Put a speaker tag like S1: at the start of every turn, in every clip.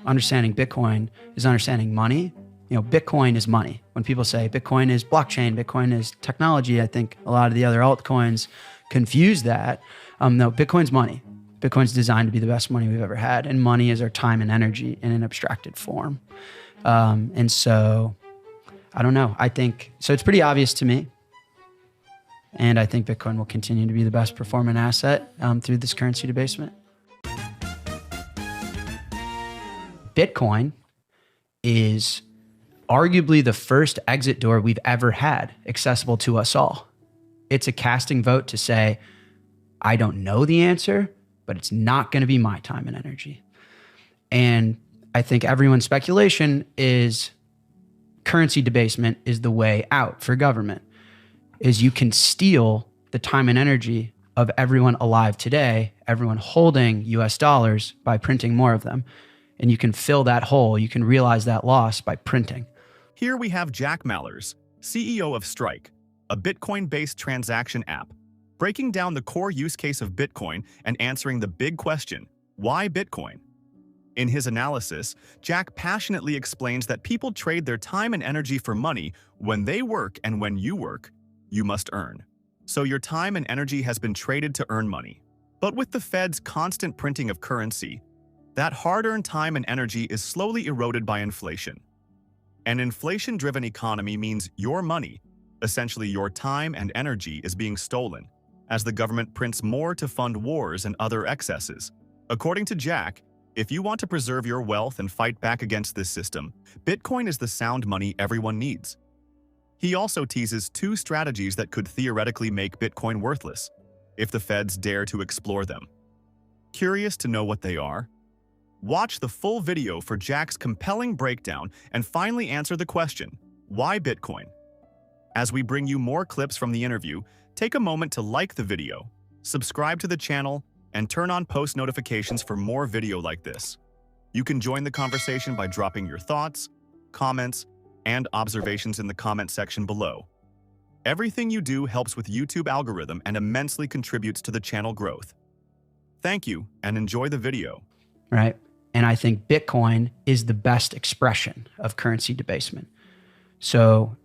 S1: understanding Bitcoin is understanding money. You know, Bitcoin is money. When people say Bitcoin is blockchain, Bitcoin is technology, I think a lot of the other altcoins confuse that. No, Bitcoin's money. Bitcoin's designed to be the best money we've ever had. And money is our time and energy in an abstracted form. And so, I don't know. I think, so it's pretty obvious to me. And I think Bitcoin will continue to be the best performing asset through this currency debasement. Bitcoin is arguably the first exit door we've ever had accessible to us all. It's a casting vote to say, I don't know the answer, but it's not going to be my time and energy. And I think everyone's speculation is currency debasement is the way out for government, is you can steal the time and energy of everyone alive today, everyone holding US dollars, by printing more of them. And you can fill that hole, you can realize that loss by printing.
S2: Here we have Jack Mallers, CEO of Strike, a Bitcoin-based transaction app, breaking down the core use case of Bitcoin and answering the big question, why Bitcoin? In his analysis, Jack passionately explains that people trade their time and energy for money. When they work and when you work, you must earn. So your time and energy has been traded to earn money. But with the Fed's constant printing of currency, that hard-earned time and energy is slowly eroded by inflation. An inflation-driven economy means your money, essentially your time and energy, is being stolen, as the government prints more to fund wars and other excesses. According to Jack, if you want to preserve your wealth and fight back against this system, Bitcoin is the sound money everyone needs. He also teases two strategies that could theoretically make Bitcoin worthless, if the feds dare to explore them. Curious to know what they are? Watch the full video for Jack's compelling breakdown and finally answer the question, why Bitcoin? As we bring you more clips from the interview, take a moment to like the video, subscribe to the channel, and turn on post notifications for more video like this. You can join the conversation by dropping your thoughts, comments, and observations in the comment section below. Everything you do helps with YouTube algorithm and immensely contributes to the channel growth. Thank you, and enjoy the video.
S1: Right? And I think Bitcoin is the best expression of currency debasement. So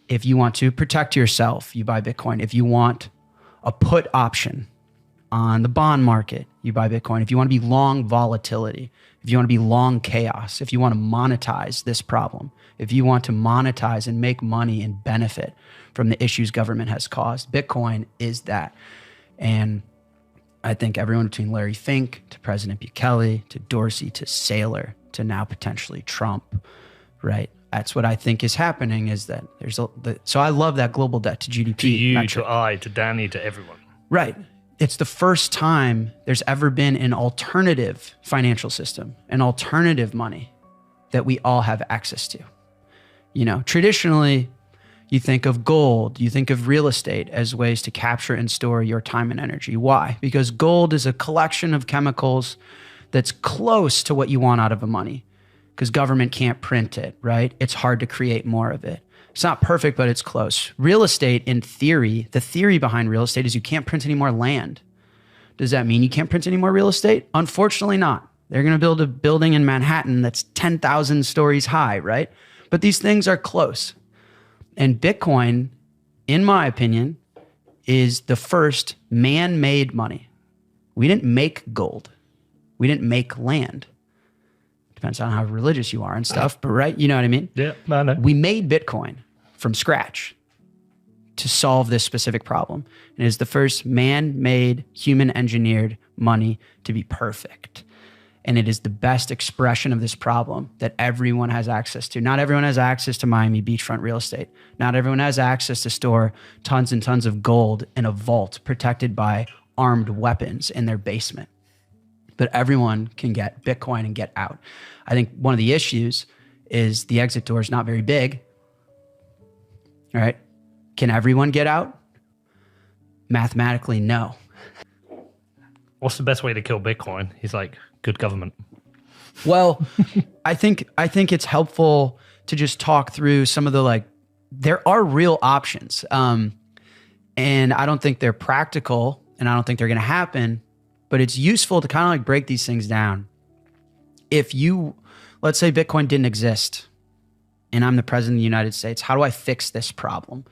S1: if you want to protect yourself, you buy Bitcoin. If you want a put option on the bond market, you buy Bitcoin. If you want to be long volatility, if you want to be long chaos, if you want to monetize this problem, if you want to monetize and make money and benefit from the issues government has caused, Bitcoin is that. And I think everyone between Larry Fink to President Bukele to Dorsey to Saylor to now potentially Trump, right? That's what I think is happening, is that there's so I love that global debt to GDP.
S3: To you,
S1: metric.
S3: to I, to Danny, to everyone.
S1: Right. It's the first time there's ever been an alternative financial system, an alternative money that we all have access to. You know, traditionally, you think of gold, you think of real estate as ways to capture and store your time and energy. Why? Because gold is a collection of chemicals that's close to what you want out of a money, because government can't print it, right? It's hard to create more of it. It's not perfect, but it's close. Real estate, in theory, the theory behind real estate is you can't print any more land. Does that mean you can't print any more real estate? Unfortunately not. They're going to build a building in Manhattan that's 10,000 stories high, right? But these things are close. And Bitcoin, in my opinion, is the first man-made money. We didn't make gold. We didn't make land. Depends on how religious you are and stuff, but right? You know what I mean?
S3: Yeah, I know.
S1: We made Bitcoin from scratch to solve this specific problem. And it is the first man-made, human-engineered money to be perfect. And it is the best expression of this problem that everyone has access to. Not everyone has access to Miami beachfront real estate. Not everyone has access to store tons and tons of gold in a vault protected by armed weapons in their basement. But everyone can get Bitcoin and get out. I think one of the issues is the exit door is not very big. All right. Can everyone get out? Mathematically, no.
S3: What's the best way to kill Bitcoin? He's like, good government.
S1: Well, I think it's helpful to just talk through some of the, there are real options. And I don't think they're practical and I don't think they're going to happen, but it's useful to kind of break these things down. let's say Bitcoin didn't exist and I'm the president of the United States, how do I fix this problem?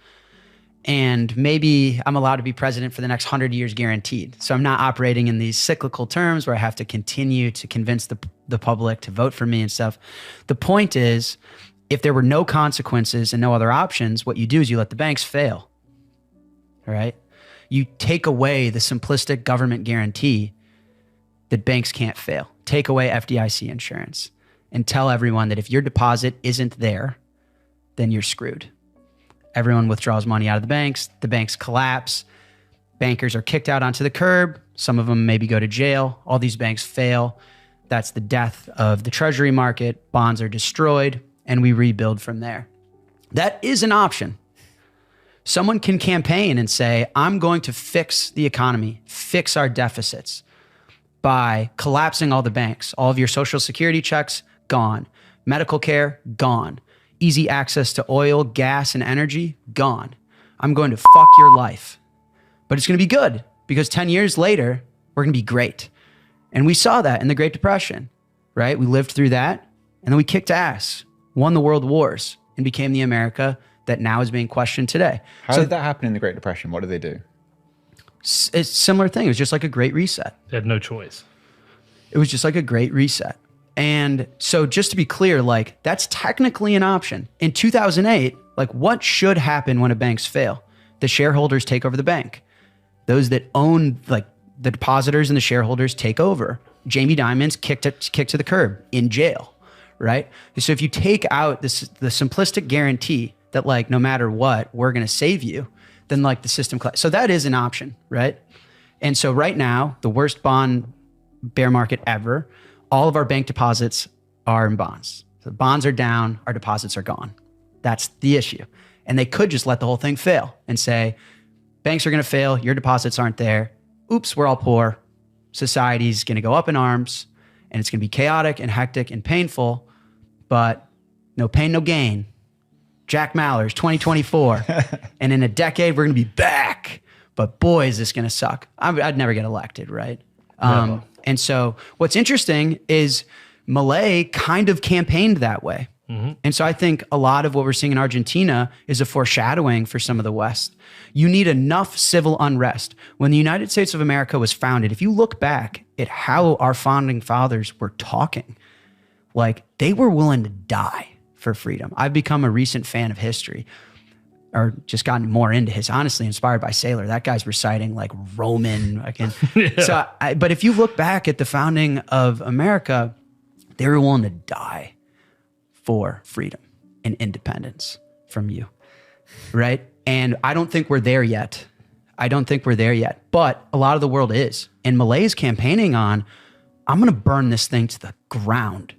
S1: And maybe I'm allowed to be president for the next 100 years guaranteed. So I'm not operating in these cyclical terms where I have to continue to convince the public to vote for me and stuff. The point is, if there were no consequences and no other options, what you do is you let the banks fail, right? You take away the simplistic government guarantee that banks can't fail. Take away FDIC insurance and tell everyone that if your deposit isn't there, then you're screwed. Everyone withdraws money out of the banks collapse, bankers are kicked out onto the curb, some of them maybe go to jail, all these banks fail. That's the death of the treasury market, bonds are destroyed, and we rebuild from there. That is an option. Someone can campaign and say, I'm going to fix the economy, fix our deficits by collapsing all the banks. All of your social security checks, gone. Medical care, gone. Easy access to oil, gas, and energy, gone. I'm going to fuck your life. But it's going to be good because 10 years later, we're going to be great. And we saw that in the Great Depression, right? We lived through that and then we kicked ass, won the world wars, and became the America that now is being questioned today.
S4: How did that happen in the Great Depression? What did they do?
S1: It's a similar thing. It was just like a great reset.
S3: They had no choice.
S1: It was just like a great reset. And so just to be clear, like that's technically an option. In 2008, like what should happen when a banks fail? The shareholders take over the bank. Those that own like the depositors and the shareholders take over. Jamie Dimon's kicked to the curb in jail, right? So if you take out the simplistic guarantee that like no matter what, we're going to save you, then like the system. So that is an option, right? And so right now, the worst bond bear market ever, all of our bank deposits are in bonds. So bonds are down, our deposits are gone. That's the issue. And they could just let the whole thing fail and say, banks are going to fail, your deposits aren't there. Oops, we're all poor. Society's going to go up in arms and it's going to be chaotic and hectic and painful, but no pain, no gain. Jack Mallers, 2024. And in a decade, we're going to be back. But boy, is this going to suck. I'd never get elected, right?
S3: No.
S1: And so what's interesting is Milei kind of campaigned that way. Mm-hmm. And so I think a lot of what we're seeing in Argentina is a foreshadowing for some of the West. You need enough civil unrest. When the United States of America was founded, if you look back at how our founding fathers were talking, like they were willing to die for freedom. I've become a recent fan of history, or just gotten more into his, honestly inspired by Sailor. That guy's reciting like Roman. Yeah. But if you look back at the founding of America, they were willing to die for freedom and independence from you, right? And I don't think we're there yet. But a lot of the world is. And Milei is campaigning on, I'm going to burn this thing to the ground.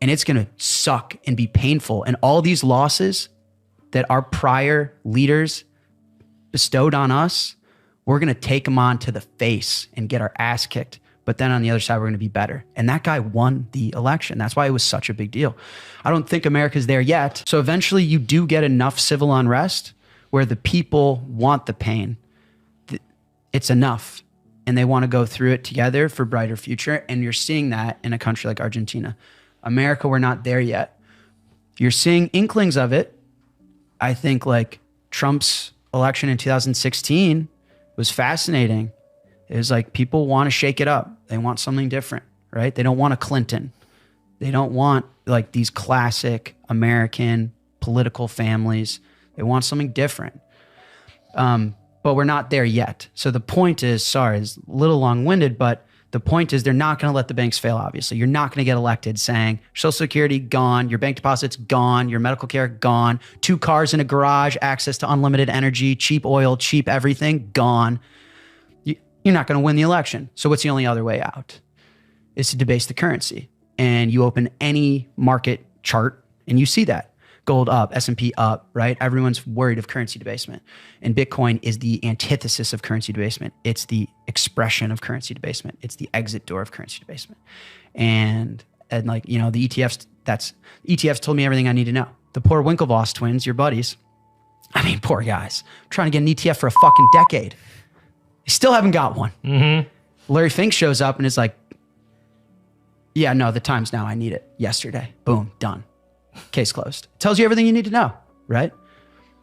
S1: And it's going to suck and be painful. And all these losses that our prior leaders bestowed on us, we're going to take them on to the face and get our ass kicked. But then on the other side, we're going to be better. And that guy won the election. That's why it was such a big deal. I don't think America's there yet. So eventually you do get enough civil unrest where the people want the pain. It's enough. And they want to go through it together for a brighter future. And you're seeing that in a country like Argentina. America, we're not there yet. You're seeing inklings of it. I think like Trump's election in 2016 was fascinating. It was like people want to shake it up. They want something different, right? They don't want a Clinton. They don't want like these classic American political families. They want something different. But we're not there yet. So the point is, sorry, it's a little long-winded, but the point is they're not going to let the banks fail, obviously. You're not going to get elected saying Social Security gone, your bank deposits gone, your medical care gone, 2 cars in a garage, access to unlimited energy, cheap oil, cheap everything, gone. You're not going to win the election. So what's the only other way out? Is to debase the currency. And you open any market chart and you see that. Gold up, S&P up, right? Everyone's worried of currency debasement. And Bitcoin is the antithesis of currency debasement. It's the expression of currency debasement. It's the exit door of currency debasement. And like, you know, the ETFs told me everything I need to know. The poor Winklevoss twins, your buddies, I mean, poor guys, trying to get an ETF for a fucking decade. They still haven't got one. Mm-hmm. Larry Fink shows up and is like, Yeah, no, the time's now. I need it yesterday. Boom, done. Case closed. Tells you everything you need to know, right?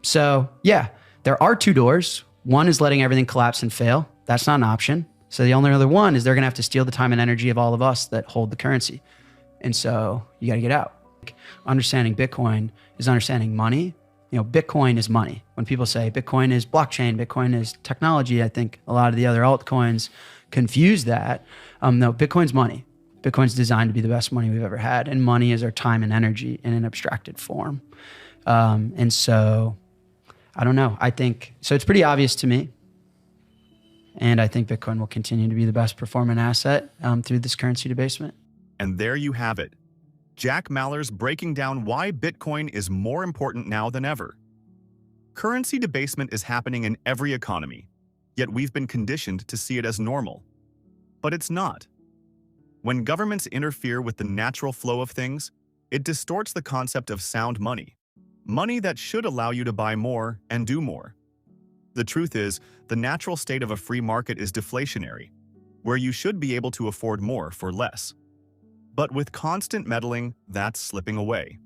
S1: So yeah, there are two doors. One is letting everything collapse and fail. That's not an option. So the only other one is they're going to have to steal the time and energy of all of us that hold the currency. And so you got to get out. Understanding Bitcoin is understanding money. You know, Bitcoin is money. When people say Bitcoin is blockchain, Bitcoin is technology, I think a lot of the other altcoins confuse that. No, Bitcoin's money. Bitcoin's designed to be the best money we've ever had. And money is our time and energy in an abstracted form. And so I don't know. I think, so it's pretty obvious to me. And I think Bitcoin will continue to be the best performing asset through this currency debasement.
S2: And there you have it. Jack Mallers breaking down why Bitcoin is more important now than ever. Currency debasement is happening in every economy, yet we've been conditioned to see it as normal. But it's not. When governments interfere with the natural flow of things, it distorts the concept of sound money, money that should allow you to buy more and do more. The truth is, the natural state of a free market is deflationary, where you should be able to afford more for less. But with constant meddling, that's slipping away.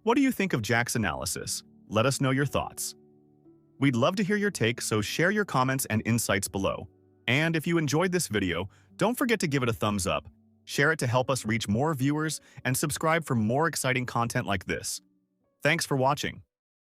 S2: What do you think of Jack's analysis? Let us know your thoughts. We'd love to hear your take, so share your comments and insights below. And if you enjoyed this video, don't forget to give it a thumbs up, share it to help us reach more viewers, and subscribe for more exciting content like this. Thanks for watching.